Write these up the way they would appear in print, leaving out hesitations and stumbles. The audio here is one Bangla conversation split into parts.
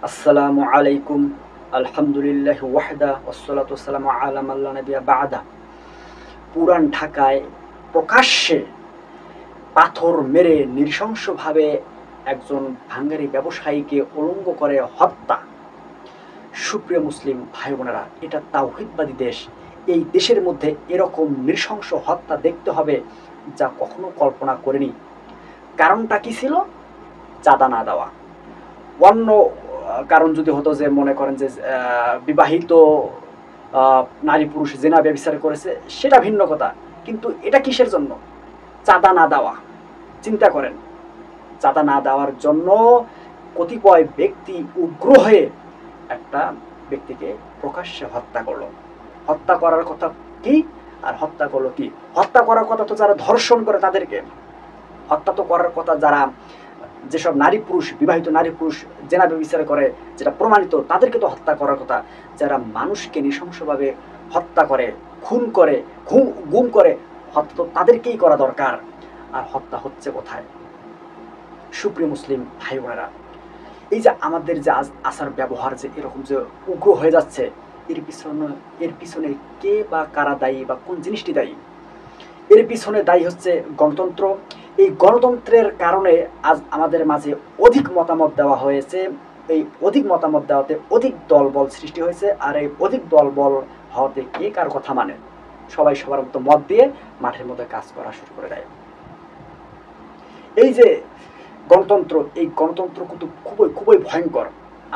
আসসালামু আলাইকুম। আলহামদুলিল্লাহ ওয়াহদা ওয়াসসালাতু ওয়াসসালামু আলা মান লা নাবিয়্যা বা'দা। পুরান ঢাকায় প্রকাশ্যে পাথর মেরে নৃশংসভাবে একজন ভাঙ্গারি ব্যবসায়ীকে উলঙ্গ করে হত্যা। সুপ্রিয় মুসলিম ভাই বোনেরা, এটা তাওহীদবাদী দেশ। এই দেশের মধ্যে এরকম নৃশংস হত্যা দেখতে হবে যা কখনো কল্পনা করিনি। কারণটা কি ছিল? চাঁদা না দেওয়া। অন্য কারণ যদি হতো যে মনে করেন যে বিবাহিত নারী পুরুষ জেনা ব্যভিচার করেছে, সেটা ভিন্ন কথা। কিন্তু এটা কিসের জন্য? চাঁদা না দেওয়া। চিন্তা করেন, চাঁদা না দেওয়ার জন্য কতিপয় ব্যক্তি উগ্র হয়ে একটা ব্যক্তিকে প্রকাশ্যে হত্যা করলো। হত্যা করার কথা কি আর হত্যা করলো কি? হত্যা করার কথা তো যারা ধর্ষণ করে তাদেরকে, হত্যা তো করার কথা যারা যেসব নারী পুরুষ বিবাহিত নারী পুরুষ জেনা ব্যভিচার করে, যেটা প্রমাণিত, তাদেরকে তো হত্যা করার কথা। যারা মানুষকে নৃশংসভাবে হত্যা করে, খুন করে, গুম করে, হত্যা তো তাদেরকেই করা দরকার। আর হত্যা হচ্ছে কোথায়? সুপ্রিয় মুসলিম ভাই বোনেরা, এই যে আমাদের যে আচার ব্যবহার যে এরকম যে উগ্র হয়ে যাচ্ছে, এর পিছনে কে বা কারা দায়ী বা কোন জিনিসটি দায়ী? এর পিছনে দায়ী হচ্ছে গণতন্ত্র। এই গণতন্ত্রের কারণে আজ আমাদের মাঝে অধিক মতামত দেওয়া হয়েছে। এই অধিক মতামত দেওয়াতে অধিক দলবল সৃষ্টি হয়েছে। আর এই অধিক দলবল হওয়াতে কে কার কথা মানে? সবাই সবার মতো মত দিয়ে মাঠের মধ্যে কাজ করা শুরু করে দেয়। এই যে গণতন্ত্র, এই গণতন্ত্র কিন্তু খুবই খুবই ভয়ঙ্কর।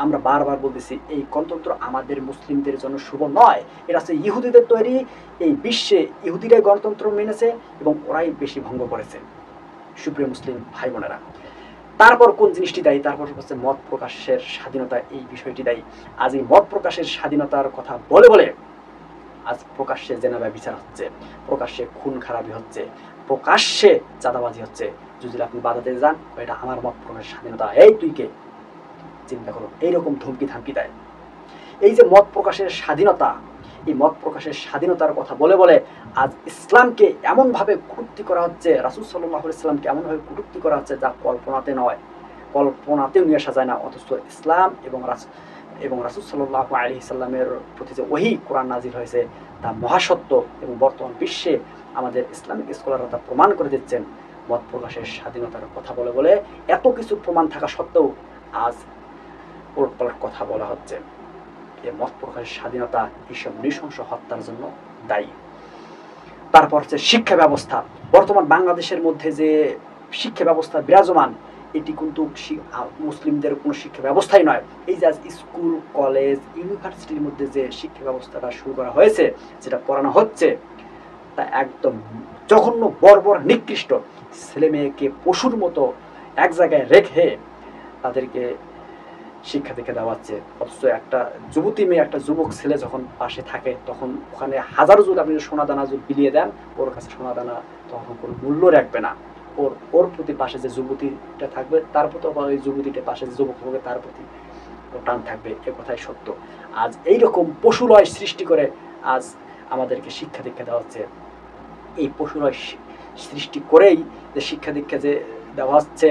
আমরা বারবার বলতেছি, এই গণতন্ত্র আমাদের মুসলিমদের জন্য শুভ নয়। এটা হচ্ছে ইহুদিদের তৈরি। এই বিশ্বে ইহুদিরাই গণতন্ত্র মেনেছে এবং ওরাই বেশি ভঙ্গ করেছে। সুপ্রিয় মুসলিম ভাই বোনেরা, তারপর কোন জিনিসটি দায়ী? তারপর হচ্ছে মত প্রকাশের স্বাধীনতা। এই বিষয়টি দায়ী। আজ এই মত প্রকাশের স্বাধীনতার কথা বলে বলে আজ প্রকাশ্যে জেনা ব্যভিচার হচ্ছে, প্রকাশ্যে খুন খারাপি হচ্ছে, প্রকাশ্যে চাঁদাবাজি হচ্ছে। যদি আপনি বাধা দিতে যান, এটা আমার মত প্রকাশের স্বাধীনতা, এই তুই কে? চিন্তা করুন, এইরকম ধমকি থামকি দেয়। এই যে মত প্রকাশের স্বাধীনতা, এই মত প্রকাশের স্বাধীনতার কথা বলে বলে আজ ইসলামকে এমনভাবে কটূক্তি করা হচ্ছে, রাসূল সাল্লাল্লাহু আলাইহি ওয়াসাল্লামকে এমনভাবে কটূক্তি করা হচ্ছে যা কল্পনাতে নয়, কল্পনাতেও নিয়ে আসা যায় না। অথচ ইসলাম এবং রাসূল সাল্লাল্লাহু আলাইহি সাল্লামের প্রতি যে ওহী কোরআন নাজিল হয়েছে তা মহাসত্য। এবং বর্তমান বিশ্বে আমাদের ইসলামিক স্কলাররা তা প্রমাণ করে দিচ্ছেন। মত প্রকাশের স্বাধীনতার কথা বলে বলে এত কিছু প্রমাণ থাকা সত্ত্বেও আজ উলটপালট কথা বলা হচ্ছে। এই মত প্রকাশের স্বাধীনতা এইসব নৃশংস হত্যার জন্য দায়ী। তারপর হচ্ছে শিক্ষা ব্যবস্থা। বর্তমান বাংলাদেশের মধ্যে যে শিক্ষা ব্যবস্থা বিরাজমান, এটি কিন্তু মুসলিমদের কোনো শিক্ষা ব্যবস্থাই নয়। এই যে আজ স্কুল কলেজ ইউনিভার্সিটির মধ্যে যে শিক্ষা ব্যবস্থাটা শুরু করা হয়েছে, যেটা পড়ানো হচ্ছে, তা একদম জঘন্য, বর্বর, নিকৃষ্ট। ছেলে মেয়েকে পশুর মতো এক জায়গায় রেখে তাদেরকে শিক্ষা দীক্ষা দেওয়াচ্ছে। অথচ একটা যুবতী মেয়ে, একটা যুবক ছেলে যখন পাশে থাকে, তখন ওখানে হাজারো যদি আপনি সোনা দানা যদি বিলিয়ে দেন, ওর কাছে সোনা দানা তখন কোনো মূল্য রাখবে না। ওর প্রতি পাশে যে যুবতীটা থাকবে তার প্রতি, ওই যুবতীটা পাশে যে যুবক হবে তার প্রতি টান থাকবে। এ কথাই সত্য। আজ এইরকম পশুলয় সৃষ্টি করে আজ আমাদেরকে শিক্ষা দীক্ষা দেওয়া হচ্ছে। এই পশুলয় সৃষ্টি করেই যে শিক্ষা দীক্ষা যে দেওয়া হচ্ছে,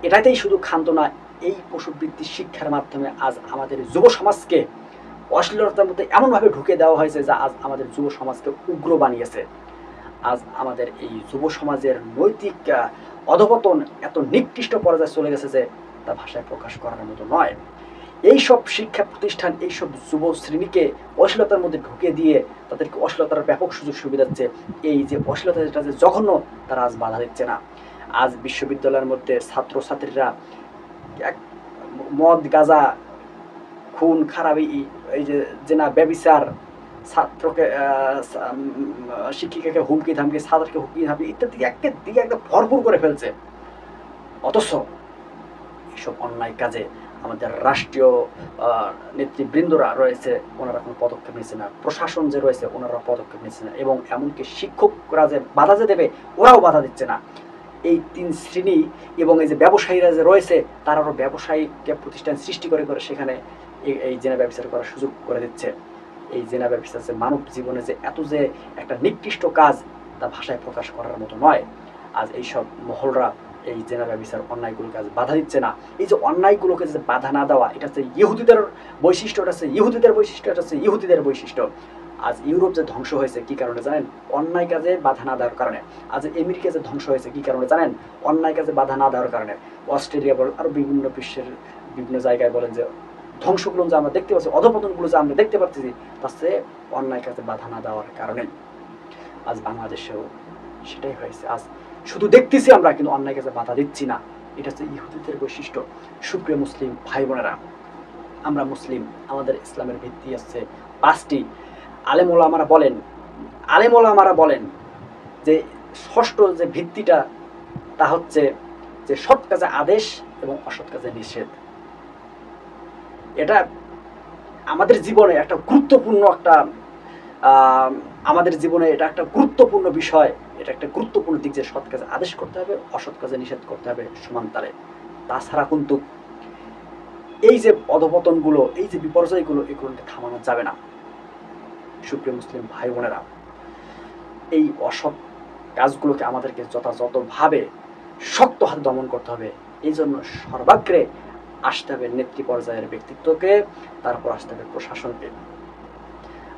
এটাতেই শুধু ক্ষান্ত না। এই পশুবৃত্তির শিক্ষার মাধ্যমে আজ আমাদের যুব সমাজকে অশ্লীলতার মধ্যে এমনভাবে ঢুকে দেওয়া হয়েছে যা আজ আমাদের যুব সমাজকে উগ্র বানিয়েছে। আজ আমাদের এই যুব সমাজের নৈতিক অধপতন এত নিকৃষ্ট পর্যায়ে চলে গেছে যে তা ভাষায় প্রকাশ করার মতো নয়। এইসব শিক্ষা প্রতিষ্ঠান এইসব যুব শ্রেণীকে অশ্লীলতার মধ্যে ঢুকে দিয়ে তাদেরকে অশ্লীলতার ব্যাপক সুযোগ সুবিধা দিচ্ছে। এই যে অশ্লীলতা, যেটা যে জঘন্য, তারা আজ বাধা দিচ্ছে না। আজ বিশ্ববিদ্যালয়ের মধ্যে ছাত্রছাত্রীরা এক মদ গাঁজা খুন খারাপি, এই যে জেনা ব্যভিচার, ছাত্রকে শিক্ষিকাকে হুমকি ধামকি, ছাত্রকে হুমকি ধামকি ইত্যাদি একটা দিকে একটা ভরপুর করে ফেলছে। অথচ এইসব অন্যায় কাজে আমাদের রাষ্ট্রীয় নেতৃবৃন্দরা রয়েছে, ওনারা কোনো পদক্ষেপ নিচ্ছে না। প্রশাসন যে রয়েছে, ওনারা পদক্ষেপ নিচ্ছে না। এবং এমনকি শিক্ষকরা যে বাধা যে দেবে, ওরাও বাধা দিচ্ছে না। এই তিন শ্রেণী এবং এই যে ব্যবসায়ীরা যে রয়েছে, তারাও ব্যবসায়িক প্রতিষ্ঠান সৃষ্টি করে করে সেখানে এই জেনা ব্যবসা করার সুযোগ করে দিচ্ছে। এই জেনা ব্যবসা যে মানব জীবনে যে এত যে একটা নিকৃষ্ট কাজ, তা ভাষায় প্রকাশ করার মতো নয়। আজ এইসব মহলরা এই জেনা ব্যভিচার অন্যায়গুলোকে আজ বাধা দিচ্ছে না। এই যে অন্যায়গুলোকে যে বাধা না দেওয়া, এটা হচ্ছে ইহুদিদের বৈশিষ্ট্য, এটা হচ্ছে ইহুদিদের বৈশিষ্ট্য, এটা হচ্ছে ইহুদিদের বৈশিষ্ট্য। আজ ইউরোপ যে ধ্বংস হয়েছে কি কারণে জানেন? অন্যায় কাজে বাধা না দেওয়ার কারণে। আজ আমেরিকা যে ধ্বংস হয়েছে কি কারণে জানেন? অন্যায় কাজে বাধা না দেওয়ার কারণে। অস্ট্রেলিয়া বলেন, আরও বিভিন্ন বিশ্বের বিভিন্ন জায়গায় বলেন যে ধ্বংসগুলো যে আমরা দেখতে পাচ্ছি, অধপতনগুলো যে আমরা দেখতে পাচ্ছি, তার চেয়ে অন্যায় কাজে বাধা না দেওয়ার কারণে আজ বাংলাদেশেও সেটাই হয়েছে। আজ শুধু দেখতেছি আমরা, কিন্তু অন্যায় কাজে বাধা দিচ্ছি না। এটা হচ্ছে ইহুদিদের বৈশিষ্ট্য। সুপ্রিয় মুসলিম ভাই বোনেরা, আমরা মুসলিম, আমাদের ইসলামের ভিত্তি আছে 5টি। আলেমোলামারা বলেন যে ষষ্ঠ যে ভিত্তিটা, তা হচ্ছে যে সৎ কাজে আদেশ এবং অসৎ কাজে নিষেধ। এটা আমাদের জীবনে একটা গুরুত্বপূর্ণ আমাদের জীবনে এটা একটা গুরুত্বপূর্ণ বিষয়, এটা একটা গুরুত্বপূর্ণ দিক যে সৎ কাজে আদেশ করতে হবে, অসৎ কাজে নিষেধ করতে হবে সমান তালে। তাছাড়া কিন্তু এই যে অধপতনগুলো, এই যে বিপর্যয়গুলো, এগুলোকে থামানো যাবে না। সুপ্রিয় মুসলিম ভাই বোনেরা, এই অসৎ কাজগুলোকে আমাদেরকে যথাযথভাবে শক্ত হাতে দমন করতে হবে। এই জন্য সর্বাগ্রে আসতে হবে নেতৃ পর্যায়ের ব্যক্তিত্বকে, তারপর আসতে হবে প্রশাসনকে।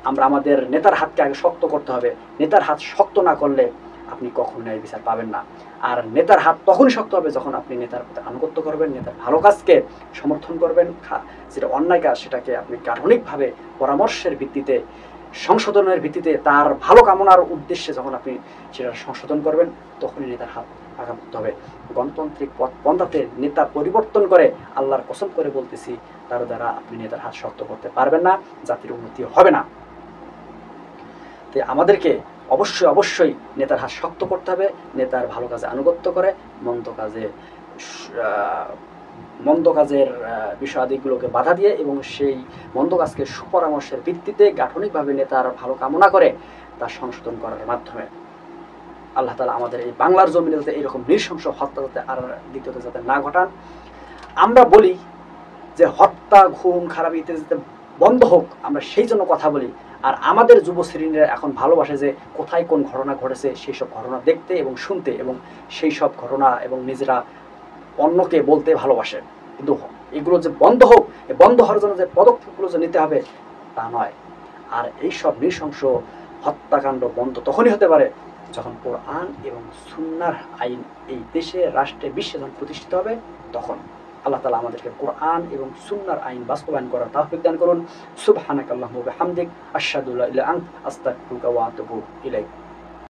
আমরা আমাদের নেতার হাতকে আগে শক্ত করতে হবে। নেতার হাত শক্ত না করলে আপনি কখনো ন্যায় বিচার পাবেন না। আর নেতার হাত তখনই শক্ত হবে যখন আপনি নেতার প্রতি আনুগত্য করবেন, নেতার ভালো কাজকে সমর্থন করবেন। যেটা অন্যায় কাজ সেটাকে আপনি গাঠনিকভাবে পরামর্শের ভিত্তিতে, সংশোধনের ভিত্তিতে, তার ভালো কামনার উদ্দেশ্যে যখন আপনি সেটা সংশোধন করবেন, তখনই নেতার হাত আঘাত করতে হবে। গণতান্ত্রিক পন্থাতে নেতা পরিবর্তন করে, আল্লাহর কসম করে বলতেছি, তার দ্বারা আপনি নেতার হাত শক্ত করতে পারবেন না, জাতির উন্নতি হবে না। তাই আমাদেরকে অবশ্যই নেতার হাত শক্ত করতে হবে, নেতার ভালো কাজে আনুগত্য করে মন্দ কাজের বিষয়াদিগুলোকে বাধা দিয়ে এবং সেই মন্দ কাজকে সুপরামর্শের ভিত্তিতে গাঠনিকভাবে নেতার ভালো কামনা করে তার সংশোধন করার মাধ্যমে আল্লাহ তাআলা আমাদের এই বাংলার জমিনে যাতে এইরকম নৃশংস হত্যা যাতে আর দ্বিতীয়ত যাতে না ঘটান। আমরা বলি যে হত্যা, খুন, খারাপ ইত্যাদি যাতে বন্ধ হোক, আমরা সেই জন্য কথা বলি। আর আমাদের যুব শ্রেণীরা এখন ভালোবাসে যে কোথায় কোন ঘটনা ঘটেছে সেই সব ঘটনা দেখতে এবং শুনতে, এবং সেই সব ঘটনা এবং নিজেরা অন্যকে বলতে ভালোবাসে। কিন্তু এগুলো যে বন্ধ হোক, বন্ধ হওয়ার জন্য যে পদক্ষেপগুলো যে নিতে হবে তা নয়। আর এই সব নৃশংস হত্যাকাণ্ড বন্ধ তখনই হতে পারে যখন কোরআন এবং সুন্নাহর আইন এই দেশে, রাষ্ট্রে, বিশ্বে যখন প্রতিষ্ঠিত হবে, তখন। আল্লাহ তাআলা আমাদেরকে কোরআন এবং সুন্নাহর আইন বাস্তবায়ন করার তৌফিক দান করুন। সুবহানাকাল্লাহুম্মা ওয়া বিহামদিক, আশহাদু আল্লা ইলাহা ইল্লা আনতা, আস্তাগফিরুকা ওয়া আতুবু ইলাইক।